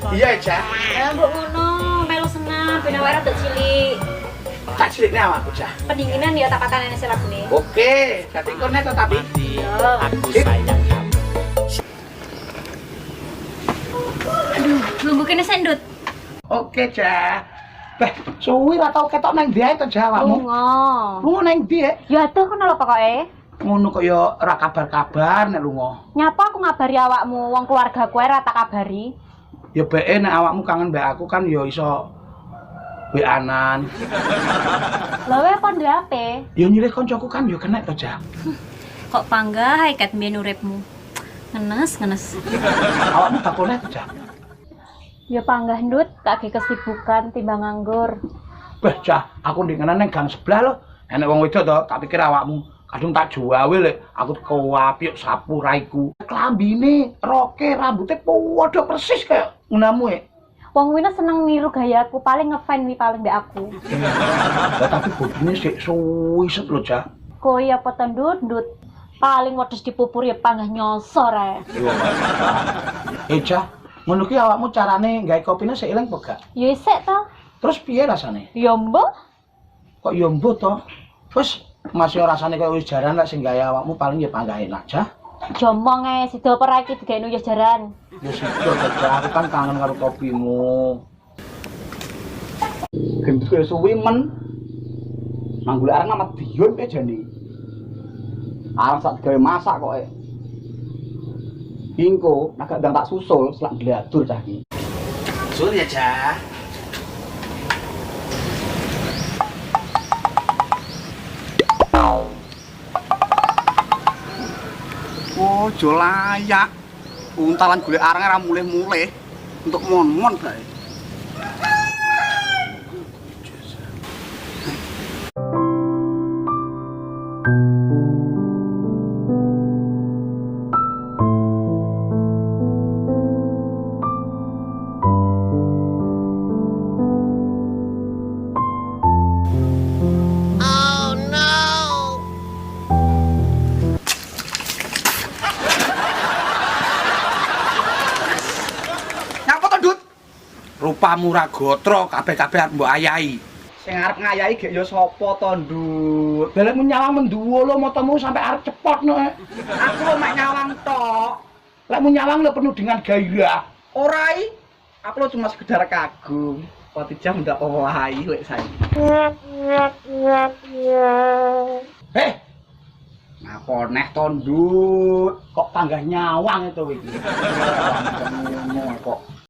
Iya, Cah. Mbok ngono, melu senam ben awake rada cilik. Tak cilikne awakku, Cah. Pendinginan ya tak patanane selagune. Oke, dadi kono to tapi. Aku sayang kamu. Aduh, nunggu kene sendut. Oke, Cah. Beh, suwi ra tau ketok nang ndi ae to, Cah, awakmu. Lunga nang ndi, Ya aduh kono lho pokoke. Ngono kok ya ora kabar-kabar nek lunga. Nyapa aku ngabari awakmu, wong keluarga kowe ra tak kabari. Ya beke nek awakmu kangen mbek aku kan ya iso WA-an. Lha wae apa ndape? Ya nyilih koncoku kan ya kena to, Cah. Kok panggah hae ket mbiyen uripmu. Ngenes. Awakmu bakone to, Cah. Ya panggah ndut, kake kesibukan timbang nganggur. Beh, Cah, aku ndengene nang gang sebelah lho. Enek wong wedok to, tak pikir awakmu kadung tak juawe lek aku teko apik sapu raiku. Klambine, roke, rambutnya padha persis kayak ngunamu Wong wina seneng niru gayaku, paling ngefan wi paling mbek aku. Lah tapi bodine sik suwiset lho, Cah. Kowe apa to ndut? Paling wedhus dipupur ya panggah nyosor ae. Cah, ngono ki awakmu carane gawe kopine sik eling apa gak? Ya isik to. Terus piye rasane? Ya mbok. Kok ya mbok to? Wis masih rasane kaya wis jaran lek sing gawe awakmu paling ya panggah enak, Cah. Jomong ae sida apa ra iki digawe ya jaran. Ya sida, Cah, aku kan kangen karo kopimu. Gendut kaya suwi men. Manggule areng amat diyon pe jane. Areng sak digawe masak kok Bingko, nak ndang tak susul selak gladur cah iki. Susul ya, Cah. Oh, jo layak. Untalan golek areng ora mulih-mulih untuk mon-mon bae. Rupamu ra gotro kabeh-kabeh arep mbok ayahi. Sing arep ngayahi gek ya sapa to, Ndut? Dalemu nyawang menduwo lho matamu sampai arep cepotno. Aku lho mek nyawang tok. Lek mu nyawang lho penuh dengan gairah. Ora i. Aku lho cuma sekedar kagum. Khadijah ndak wae lek saiki. Ngapa neh to, Ndut? Kok panggah nyawang itu iki? Ngono kok.